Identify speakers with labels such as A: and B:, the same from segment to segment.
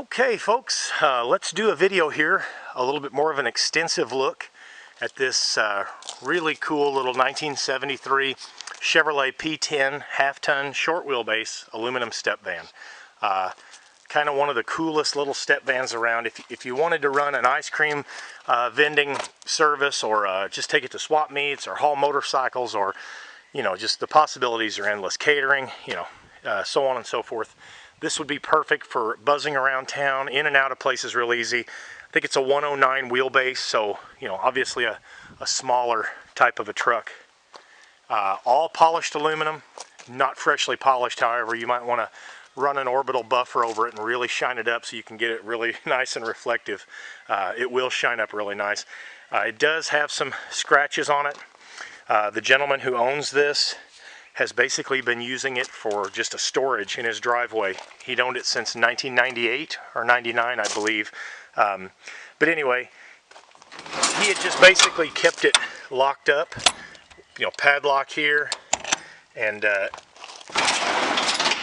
A: Okay folks, let's do a video here, a little bit more of an extensive look at this really cool little 1973 Chevrolet P10 half-ton short wheelbase aluminum step van. Kind of one of the coolest little step vans around. If you wanted to run an ice cream vending service, or just take it to swap meets, or haul motorcycles, or just the possibilities are endless. Catering, so on and so forth. This would be perfect for buzzing around town, in and out of places real easy. I think it's a 109 wheelbase, so obviously a smaller type of a truck. All polished aluminum, not freshly polished. However, you might want to run an orbital buffer over it and really shine it up so you can get it really nice and reflective. It will shine up really nice. It does have some scratches on it. The gentleman who owns this has basically been using it for just a storage in his driveway. He'd owned it since 1998 or 99, I believe. But anyway, he had just basically kept it locked up, padlock here, and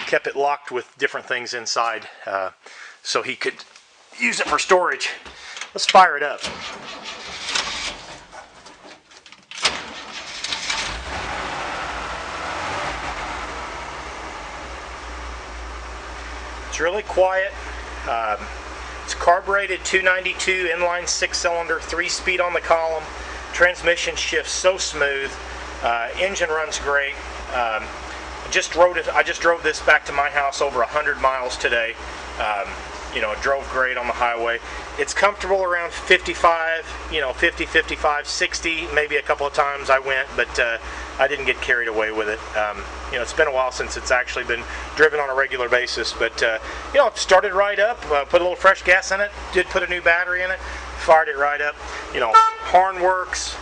A: kept it locked with different things inside so he could use it for storage. Let's fire it up. It's really quiet. It's carbureted 292 inline 6-cylinder, 3-speed on the column. Transmission shifts so smooth. Engine runs great. I just drove this back to my house over 100 miles today. It drove great on the highway. It's comfortable around 55, 50, 55, 60. Maybe a couple of times I went, but I didn't get carried away with it. It's been a while since it's actually been driven on a regular basis, but it started right up. Put a little fresh gas in it. Did put a new battery in it. Fired it right up. Horn works.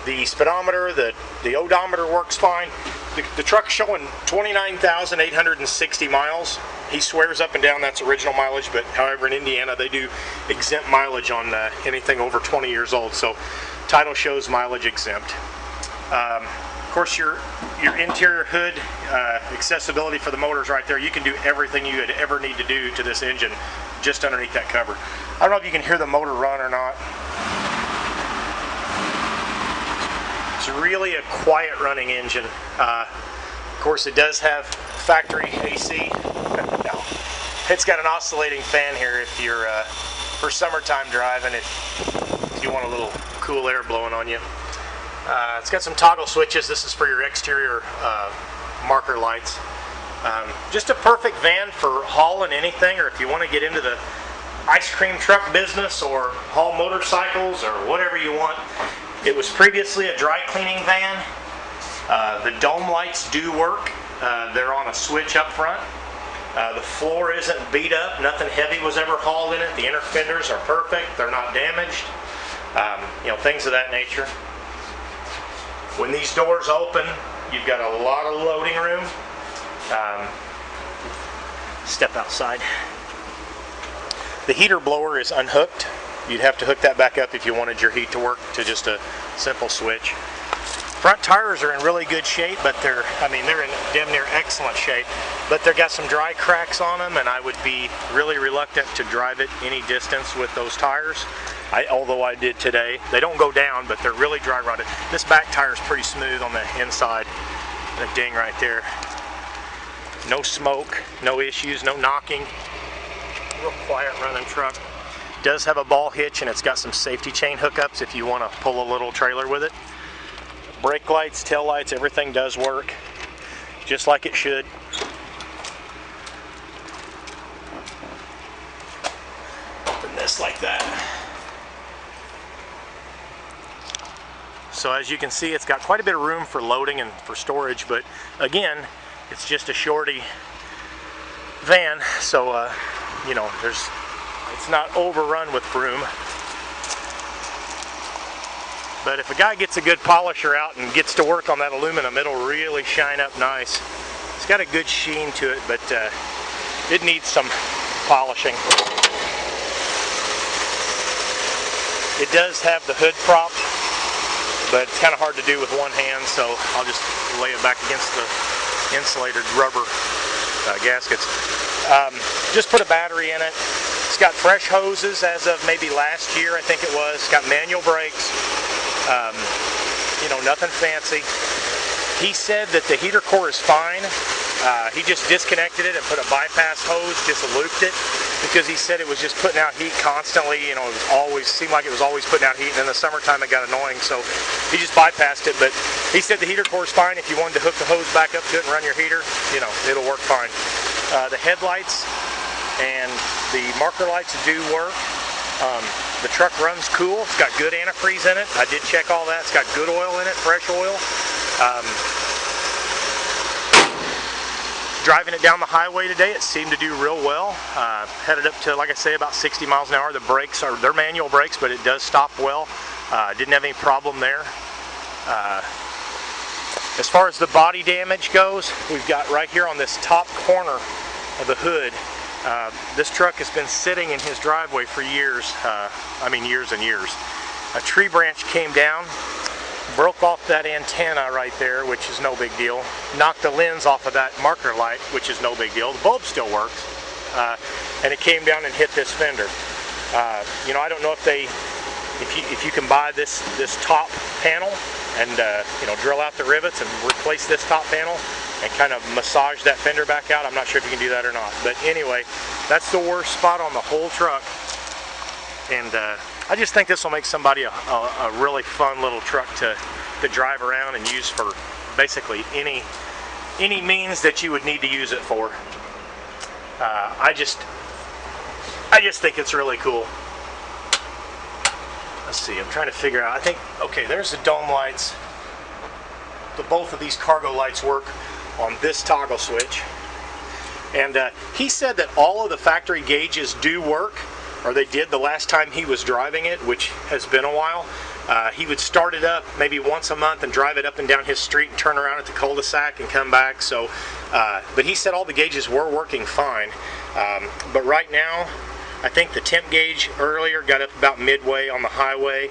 A: The speedometer, the odometer works fine. The truck's showing 29,860 miles. He swears up and down that's original mileage, but however in Indiana they do exempt mileage on anything over 20 years old, so title shows mileage exempt. Of course, your interior hood accessibility for the motors right there. You can do everything you would ever need to do to this engine just underneath that cover. I don't know if you can hear the motor run or not. It's really a quiet running engine. Of course, it does have factory AC. No, it's got an oscillating fan here if you're for summertime driving, if you want a little cool air blowing on you. It's got some toggle switches. This is for your exterior marker lights. Just a perfect van for hauling anything, or if you want to get into the ice cream truck business or haul motorcycles or whatever you want. It was previously a dry cleaning van. The dome lights do work. They're on a switch up front. The floor isn't beat up. Nothing heavy was ever hauled in it. The inner fenders are perfect. They're not damaged. Things of that nature. When these doors open, you've got a lot of loading room. Step outside. The heater blower is unhooked. You'd have to hook that back up if you wanted your heat to work to just a simple switch. Front tires are in really good shape, but they're in damn near excellent shape. But they've got some dry cracks on them, and I would be really reluctant to drive it any distance with those tires. Although I did today. They don't go down, but they're really dry rotted. This back tire is pretty smooth on the inside. The ding right there. No smoke, no issues, no knocking. Real quiet running truck. Does have a ball hitch, and it's got some safety chain hookups if you want to pull a little trailer with it. Brake lights, tail lights, everything does work just like it should. Open this like that. So as you can see, it's got quite a bit of room for loading and for storage, but again, it's just a Shorty van, so it's not overrun with room. But if a guy gets a good polisher out and gets to work on that aluminum, it'll really shine up nice. It's got a good sheen to it, but it needs some polishing. It does have the hood propped, but it's kind of hard to do with one hand, so I'll just lay it back against the insulated rubber gaskets. Just put a battery in it. It's got fresh hoses as of maybe last year, I think it was. It's got manual brakes. You know, nothing fancy. He said that the heater core is fine. He just disconnected it and put a bypass hose, just looped it, because he said it was just putting out heat constantly. You know, it was always, seemed like it was always putting out heat, and in the summertime it got annoying, so he just bypassed it. But he said the heater core is fine. If you wanted to hook the hose back up to it and run your heater, you know, it'll work fine. The headlights and the marker lights do work. The truck runs cool. It's got good antifreeze in it. I did check all that. It's got good oil in it, fresh oil. Driving it down the highway today, it seemed to do real well. Headed up to, like I say, about 60 miles an hour. The brakes are, they're manual brakes, but it does stop well. Didn't have any problem there. As far as the body damage goes, we've got right here on this top corner of the hood. This truck has been sitting in his driveway for years. I mean years and years. A tree branch came down, broke off that antenna right there, which is no big deal. Knocked the lens off of that marker light, which is no big deal. The bulb still works. And it came down and hit this fender. You know, I don't know if you can buy this top panel and you know, drill out the rivets and replace this top panel and kind of massage that fender back out. I'm not sure if you can do that or not. But anyway, that's the worst spot on the whole truck. And I just think this will make somebody a really fun little truck to drive around and use for basically any means that you would need to use it for. I just think it's really cool. Let's see, I'm trying to figure out, I think, okay, there's the dome lights. Both of these cargo lights work on this toggle switch. And he said that all of the factory gauges do work, or they did the last time he was driving it, which has been a while. He would start it up maybe once a month and drive it up and down his street and turn around at the cul-de-sac and come back. So, but he said all the gauges were working fine. But right now, I think the temp gauge earlier got up about midway on the highway.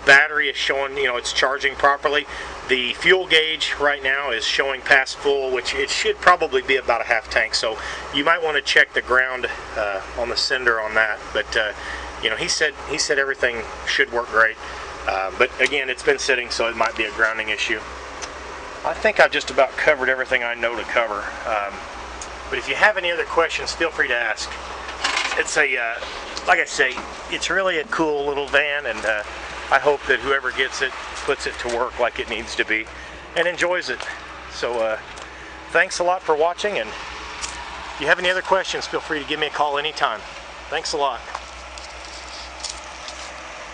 A: Battery is showing, you know, it's charging properly. The fuel gauge right now is showing past full, which it should probably be about a half tank. So you might want to check the ground on the sender on that. But you know, he said everything should work great. But again, it's been sitting, so it might be a grounding issue. I think I've just about covered everything I know to cover. But if you have any other questions, feel free to ask. It's a, like I say, it's really a cool little van, and I hope that whoever gets it puts it to work like it needs to be and enjoys it. So thanks a lot for watching, and if you have any other questions, feel free to give me a call anytime. Thanks a lot.